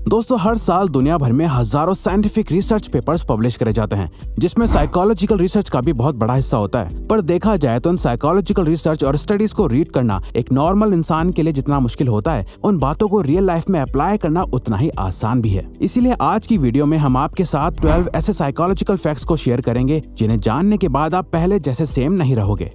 दोस्तों, हर साल दुनिया भर में हजारों साइंटिफिक रिसर्च पेपर्स पब्लिश करे जाते हैं, जिसमें साइकोलॉजिकल रिसर्च का भी बहुत बड़ा हिस्सा होता है। पर देखा जाए तो इन साइकोलॉजिकल रिसर्च और स्टडीज को रीड करना एक नॉर्मल इंसान के लिए जितना मुश्किल होता है, उन बातों को रियल लाइफ में अप्लाई करना उतना ही आसान भी है। इसीलिए आज की वीडियो में हम आपके साथ 12 ऐसे साइकोलॉजिकल फैक्ट्स को शेयर करेंगे जिन्हें जानने के बाद आप पहले जैसे सेम नहीं रहोगे।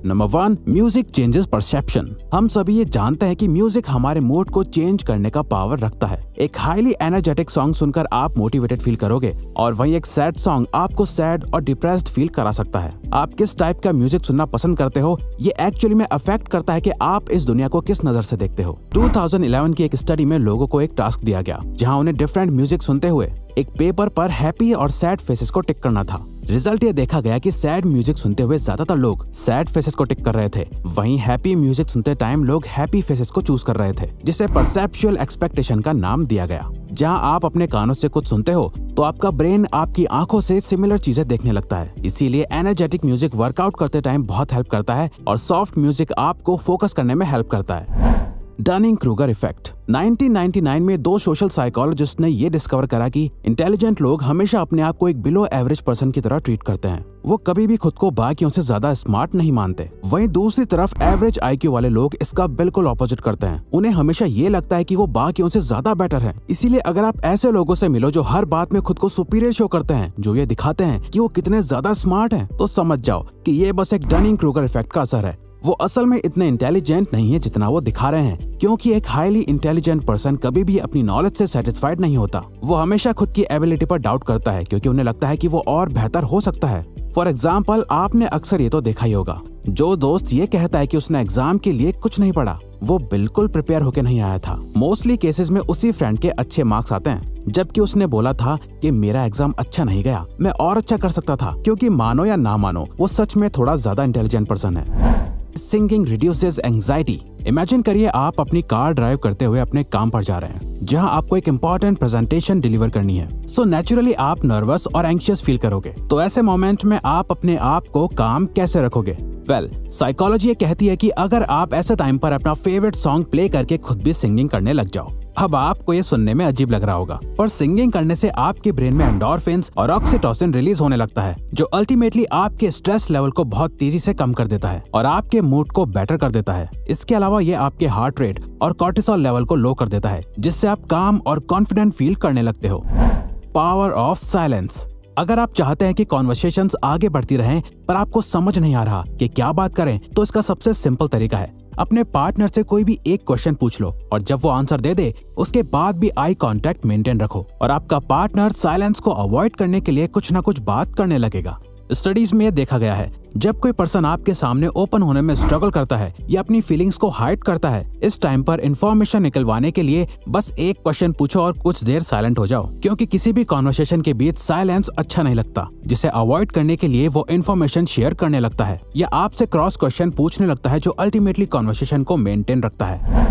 Number 1, music changes perception. हम सभी ये जानते हैं कि म्यूजिक हमारे मूड को चेंज करने का पावर रखता है। एक हाईली एनर्जेटिक सॉन्ग सुनकर आप मोटिवेटेड फील करोगे और वहीं एक सैड सॉन्ग आपको सैड और डिप्रेस्ड फील करा सकता है। आप किस टाइप का म्यूजिक सुनना पसंद करते हो, ये एक्चुअली में अफेक्ट करता है कि आप इस दुनिया को किस नजर से देखते हो। 2011 की एक स्टडी में लोगों को एक टास्क दिया गया, जहाँ उन्हें डिफरेंट म्यूजिक सुनते हुए एक पेपर पर हैप्पी और सैड फेसेस को टिक करना था। रिजल्ट ये देखा गया कि सैड म्यूजिक सुनते हुए ज्यादातर लोग सैड फेसेस को टिक कर रहे थे, वहीं हैप्पी म्यूजिक सुनते टाइम लोग हैप्पी फेसेस को चूज कर रहे थे, जिसे परसेप्चुअल एक्सपेक्टेशन का नाम दिया गया। जहां आप अपने कानों से कुछ सुनते हो तो आपका ब्रेन आपकी आंखों से सिमिलर चीजें देखने लगता है। इसीलिए एनर्जेटिक म्यूजिक वर्कआउट करते टाइम बहुत हेल्प करता है और सॉफ्ट म्यूजिक आपको फोकस करने में हेल्प करता है। Dunning Kruger effect. 1999 में 2 सोशल साइकोलॉजिस्ट ने ये डिस्कवर करा कि इंटेलिजेंट लोग हमेशा अपने आप को एक बिलो एवरेज पर्सन की तरह ट्रीट करते हैं। वो कभी भी खुद को बाकियों से ज्यादा स्मार्ट नहीं मानते। वहीं दूसरी तरफ एवरेज आईक्यू वाले लोग इसका बिल्कुल ऑपोजिट करते हैं। उन्हें हमेशा ये लगता है कि वो बाकियों से ज्यादा बेटर है। इसीलिए अगर आप ऐसे लोगों से मिलो जो हर बात में खुद को सुपीरियर शो करते हैं, जो ये दिखाते हैं कि वो कितने ज्यादा स्मार्ट हैं, तो समझ जाओ कि ये बस एक डनिंग-क्रूगर इफेक्ट का असर है। वो असल में इतने इंटेलिजेंट नहीं है जितना वो दिखा रहे हैं, क्योंकि एक हाईली इंटेलिजेंट पर्सन कभी भी अपनी नॉलेज से सेटिस्फाइड नहीं होता। वो हमेशा खुद की एबिलिटी पर डाउट करता है, क्योंकि उन्हें लगता है कि वो और बेहतर हो सकता है। फॉर एग्जाम्पल, आपने अक्सर ये तो देखा ही होगा, जो दोस्त ये कहता है कि उसने एग्जाम के लिए कुछ नहीं पढ़ा, वो बिल्कुल प्रिपेयर होके नहीं आया था। मोस्टली केसेस में उसी फ्रेंड के अच्छे मार्क्स आते हैं, जबकि उसने बोला था कि मेरा एग्जाम अच्छा नहीं गया, मैं और अच्छा कर सकता था। क्योंकि मानो या ना मानो, वो सच में थोड़ा ज्यादा इंटेलिजेंट पर्सन है। Singing reduces anxiety. इमेजिन करिए आप अपनी कार ड्राइव करते हुए अपने काम पर जा रहे हैं, जहां आपको एक इम्पोर्टेंट प्रेजेंटेशन डिलीवर करनी है। सो नेचुरली आप नर्वस और एंग्शियस फील करोगे। तो ऐसे मोमेंट में आप अपने आप को काम कैसे रखोगे? साइकोलॉजी ये कहती है कि अगर आप ऐसे टाइम पर अपना फेवरेट सॉन्ग प्ले करके खुद भी सिंगिंग करने लग जाओ। अब आपको ये सुनने में अजीब लग रहा होगा, पर सिंगिंग करने से आपके ब्रेन में एंडोर्फिन्स और ऑक्सीटोसिन रिलीज होने लगता है, जो अल्टीमेटली आपके स्ट्रेस लेवल को बहुत तेजी से कम कर देता है और आपके मूड को बेटर कर देता है। इसके अलावा ये आपके हार्ट रेट और कॉर्टिसोल लेवल को लो कर देता है, जिससे आप काम और कॉन्फिडेंट फील करने लगते हो। Power of silence. अगर आप चाहते हैं कि कॉन्वर्सेशंस आगे बढ़ती रहें पर आपको समझ नहीं आ रहा कि क्या बात करें, तो इसका सबसे सिंपल तरीका है अपने पार्टनर से कोई भी एक क्वेश्चन पूछ लो और जब वो आंसर दे दे, उसके बाद भी आई कांटेक्ट मेंटेन रखो और आपका पार्टनर साइलेंस को अवॉइड करने के लिए कुछ ना कुछ बात करने लगेगा। स्टडीज में देखा गया है, जब कोई पर्सन आपके सामने ओपन होने में स्ट्रगल करता है या अपनी फीलिंग्स को हाइड करता है, इस टाइम पर इंफॉर्मेशन निकलवाने के लिए बस एक क्वेश्चन पूछो और कुछ देर साइलेंट हो जाओ, क्योंकि किसी भी कॉन्वर्सेशन के बीच साइलेंस अच्छा नहीं लगता, जिसे अवॉइड करने के लिए वो इन्फॉर्मेशन शेयर करने लगता है या आपसे क्रॉस क्वेश्चन पूछने लगता है, जो अल्टीमेटली कॉन्वर्सेशन को मेंटेन रखता है।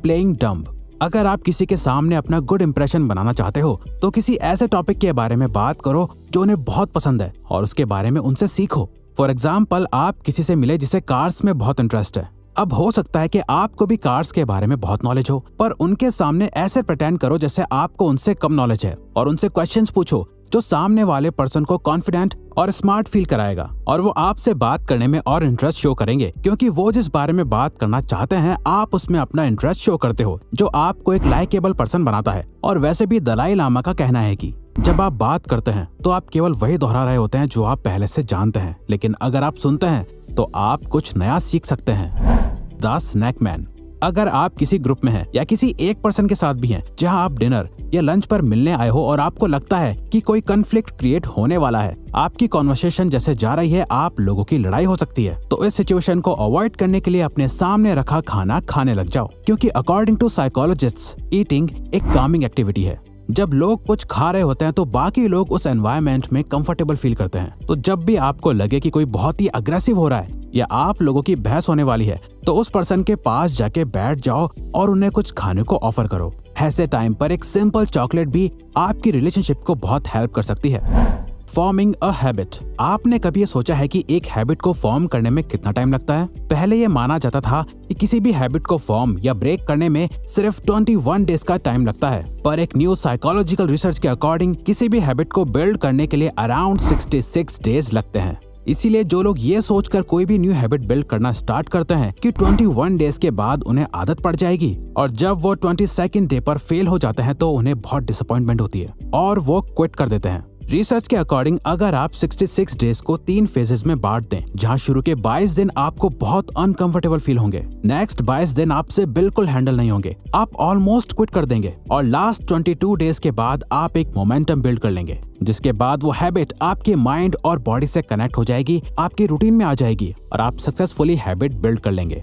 Playing dumb. अगर आप किसी के सामने अपना गुड इंप्रेशन बनाना चाहते हो, तो किसी ऐसे टॉपिक के बारे में बात करो जो उन्हें बहुत पसंद है और उसके बारे में उनसे सीखो। फॉर एग्जाम्पल, आप किसी से मिले जिसे कार्स में बहुत इंटरेस्ट है। अब हो सकता है कि आपको भी कार्स के बारे में बहुत नॉलेज हो, पर उनके सामने ऐसे प्रिटेंड करो जैसे आपको उनसे कम नॉलेज है और उनसे क्वेश्चंस पूछो जो सामने वाले पर्सन को कॉन्फिडेंट और स्मार्ट फील कराएगा और वो आपसे बात करने में और इंटरेस्ट शो करेंगे, क्योंकि वो जिस बारे में बात करना चाहते हैं आप उसमें अपना इंटरेस्ट शो करते हो, जो आपको एक लाइकेबल पर्सन बनाता है। और वैसे भी दलाई लामा का कहना है कि जब आप बात करते हैं तो आप केवल वही दोहरा रहे होते हैं जो आप पहले से जानते हैं, लेकिन अगर आप सुनते हैं तो आप कुछ नया सीख सकते हैं। The snake man. अगर आप किसी ग्रुप में हैं या किसी एक पर्सन के साथ भी हैं जहां आप डिनर या लंच पर मिलने आए हो और आपको लगता है कि कोई कन्फ्लिक्ट क्रिएट होने वाला है, आपकी कॉन्वर्सेशन जैसे जा रही है, आप लोगों की लड़ाई हो सकती है, तो इस सिचुएशन को अवॉइड करने के लिए अपने सामने रखा खाना खाने लग जाओ, क्योंकि अकॉर्डिंग टू साइकोलॉजिस्ट्स ईटिंग एक कामिंग एक्टिविटी है। जब लोग कुछ खा रहे होते हैं तो बाकी लोग उस एनवायरनमेंट में कंफर्टेबल फील करते हैं। तो जब भी आपको लगे कि कोई बहुत ही अग्रेसिव हो रहा है या आप लोगों की बहस होने वाली है, तो उस पर्सन के पास जाके बैठ जाओ और उन्हें कुछ खाने को ऑफर करो। ऐसे टाइम पर एक सिंपल चॉकलेट भी आपकी रिलेशनशिप को बहुत हेल्प कर सकती है। Forming a habit. आपने कभी ये सोचा है कि एक हैबिट को फॉर्म करने में कितना टाइम लगता है? पहले ये माना जाता था कि किसी भी हैबिट को फॉर्म या ब्रेक करने में सिर्फ 21 डेज का टाइम लगता है, पर एक न्यू साइकोलॉजिकल रिसर्च के अकॉर्डिंग किसी भी हैबिट को बिल्ड करने के लिए अराउंड 66 डेज लगते हैं। इसीलिए जो लोग ये सोचकर कोई भी न्यू हैबिट बिल्ड करना स्टार्ट करते हैं कि 21 डेज के बाद उन्हें आदत पड़ जाएगी, और जब वो 22nd डे पर फेल हो जाते हैं तो उन्हें बहुत डिसअपॉइंटमेंट होती है और वो क्विट कर देते हैं। रिसर्च के अकॉर्डिंग अगर आप 66 डेज को 3 फेजेस में बांट दें, जहां शुरू के 22 दिन आपको बहुत अनकंफर्टेबल फील होंगे, नेक्स्ट 22 दिन आपसे बिल्कुल हैंडल नहीं होंगे, आप ऑलमोस्ट क्विट कर देंगे, और लास्ट 22 डेज के बाद आप एक मोमेंटम बिल्ड कर लेंगे, जिसके बाद वो हैबिट आपके माइंड और बॉडी से कनेक्ट हो जाएगी, आपकी रूटीन में आ जाएगी और आप सक्सेसफुली हैबिट बिल्ड कर लेंगे।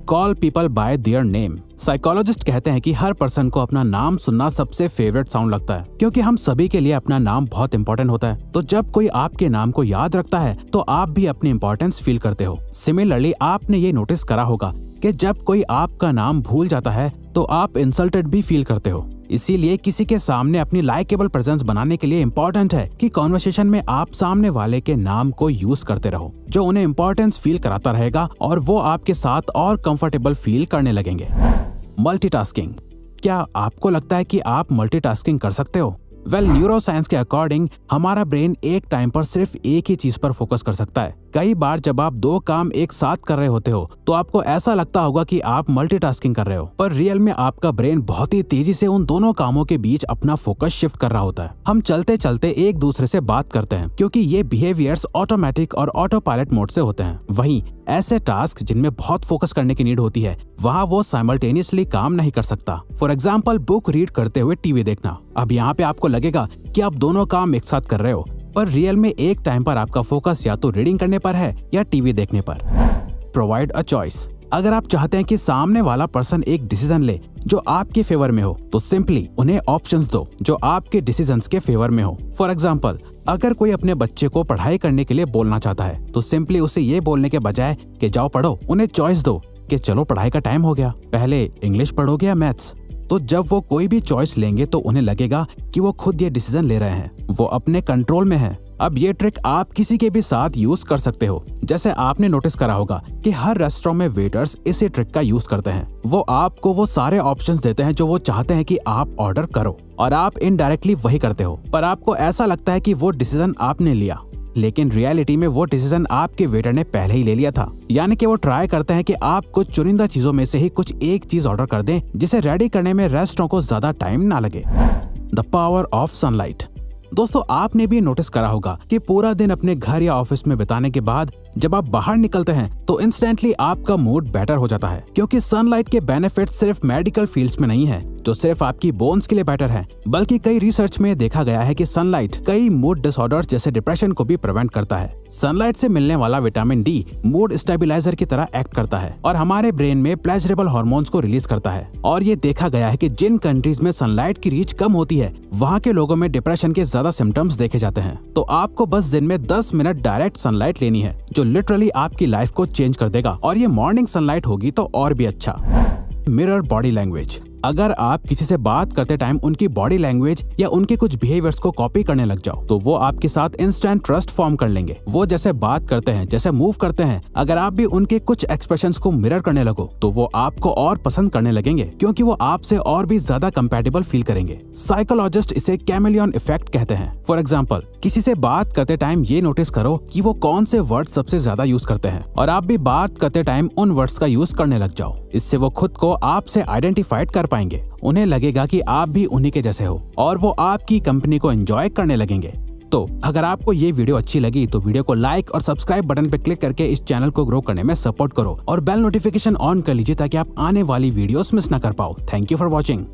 Call people bye their name. Psychologist कहते हैं कि हर पर्सन को अपना नाम सुनना सबसे फेवरेट साउंड लगता है, क्योंकि हम सभी के लिए अपना नाम बहुत इंपॉर्टेंट होता है। तो जब कोई आपके नाम को याद रखता है तो आप भी अपनी इंपॉर्टेंस फील करते हो। सिमिलरली आपने ये नोटिस करा होगा कि जब कोई आपका नाम भूल जाता है तो आप इंसल्टेड भी फील करते हो। इसीलिए किसी के सामने अपनी लाइकेबल प्रेजेंस बनाने के लिए इम्पोर्टेंट है कि कॉन्वर्सेशन में आप सामने वाले के नाम को यूज करते रहो, जो उन्हें इम्पोर्टेंस फील कराता रहेगा और वो आपके साथ और कंफर्टेबल फील करने लगेंगे। मल्टीटास्किंग। क्या आपको लगता है कि आप मल्टीटास्किंग कर सकते हो? न्यूरो साइंस के अकॉर्डिंग हमारा ब्रेन एक टाइम पर सिर्फ एक ही चीज पर फोकस कर सकता है। कई बार जब आप 2 काम एक साथ कर रहे होते हो तो आपको ऐसा लगता होगा कि आप मल्टीटास्किंग कर रहे हो, पर रियल में आपका ब्रेन बहुत ही तेजी से उन दोनों कामों के बीच अपना फोकस शिफ्ट कर रहा होता है। हम चलते चलते एक दूसरे से बात करते हैं क्योंकि ये बिहेवियर्स ऑटोमेटिक और ऑटो पायलट मोड से होते हैं। वहीं ऐसे टास्क जिनमें बहुत फोकस करने की नीड होती है, वहाँ वो साइमल्टेनियसली काम नहीं कर सकता। फॉर एग्जाम्पल बुक रीड करते हुए टीवी देखना। अब यहाँ पे आपको लगेगा कि आप दोनों काम एक साथ कर रहे हो, पर रियल में एक टाइम पर आपका फोकस या तो रीडिंग करने पर है या टीवी देखने पर। Provide a choice. अगर आप चाहते हैं कि सामने वाला पर्सन एक डिसीजन ले जो आपके फेवर में हो, तो सिंपली उन्हें ऑप्शंस दो जो आपके डिसीजंस के फेवर में हो। फॉर एग्जाम्पल, अगर कोई अपने बच्चे को पढ़ाई करने के लिए बोलना चाहता है तो सिंपली उसे ये बोलने के बजाय कि जाओ पढ़ो, उन्हें चॉइस दो कि चलो पढ़ाई का टाइम हो गया, पहले इंग्लिश पढ़ोगे या मैथ्स। तो जब वो कोई भी चॉइस लेंगे तो उन्हें लगेगा कि वो खुद ये डिसीजन ले रहे हैं, वो अपने कंट्रोल में है। अब ये ट्रिक आप किसी के भी साथ यूज कर सकते हो। जैसे आपने नोटिस करा होगा कि हर रेस्टोरेंट में वेटर्स इसी ट्रिक का यूज करते हैं। वो आपको वो सारे ऑप्शंस देते हैं जो वो चाहते हैं कि आप ऑर्डर करो, और आप इनडायरेक्टली वही करते हो, पर आपको ऐसा लगता है कि वो डिसीजन आपने लिया, लेकिन रियलिटी में वो डिसीजन आपके वेटर ने पहले ही ले लिया था। यानी कि वो ट्राई करते हैं कि आप कुछ चुनिंदा चीजों में से ही कुछ एक चीज ऑर्डर कर दें जिसे रेडी करने में रेस्टोरेंट को ज्यादा टाइम ना लगे। The power of sunlight. दोस्तों, आपने भी नोटिस करा होगा कि पूरा दिन अपने घर या ऑफिस में बिताने के बाद जब आप बाहर निकलते हैं तो इंस्टेंटली आपका मूड बेटर हो जाता है, क्योंकि सनलाइट के बेनिफिट सिर्फ मेडिकल फील्ड्स में नहीं है जो सिर्फ आपकी बोन्स के लिए बेटर है, बल्कि कई रिसर्च में देखा गया है कि सनलाइट कई मूड डिसऑर्डर्स जैसे डिप्रेशन को भी प्रिवेंट करता है। सनलाइट से मिलने वाला विटामिन डी मूड स्टेबलाइजर की तरह एक्ट करता है और हमारे ब्रेन में प्लेजरेबल हार्मोन्स को रिलीज करता है। और ये देखा गया है कि जिन कंट्रीज में सनलाइट की रीच कम होती है, वहाँ के लोगों में डिप्रेशन के ज्यादा सिम्टम्स देखे जाते हैं। तो आपको बस दिन में 10 मिनट डायरेक्ट सनलाइट लेनी है, जो लिटरली आपकी लाइफ को चेंज कर देगा, और ये मॉर्निंग सनलाइट होगी तो और भी अच्छा। Mirror body language. अगर आप किसी से बात करते टाइम उनकी बॉडी लैंग्वेज या उनके कुछ बिहेवियर्स को कॉपी करने लग जाओ तो वो आपके साथ इंस्टेंट ट्रस्ट फॉर्म कर लेंगे। वो जैसे बात करते हैं, जैसे मूव करते हैं, अगर आप भी उनके कुछ एक्सप्रेशंस को मिरर करने लगो तो वो आपको और पसंद करने लगेंगे, क्योंकि वो आपसे और भी ज्यादा कंपैटिबल फील करेंगे। साइकोलॉजिस्ट इसे कैमेलियन इफेक्ट कहते हैं। फॉर एग्जाम्पल, किसी से बात करते टाइम ये नोटिस करो कि वो कौन से वर्ड सबसे ज्यादा यूज करते हैं, और आप भी बात करते टाइम उन वर्ड्स का यूज करने लग जाओ। इससे वो खुद को आपसे आइडेंटिफाइड कर पाएंगे, उन्हें लगेगा कि आप भी उन्हीं के जैसे हो, और वो आपकी कंपनी को एंजॉय करने लगेंगे। तो अगर आपको ये वीडियो अच्छी लगी तो वीडियो को लाइक और सब्सक्राइब बटन पर क्लिक करके इस चैनल को ग्रो करने में सपोर्ट करो, और बेल नोटिफिकेशन ऑन कर लीजिए ताकि आप आने वाली वीडियोस मिस ना कर पाओ। Thank you for watching.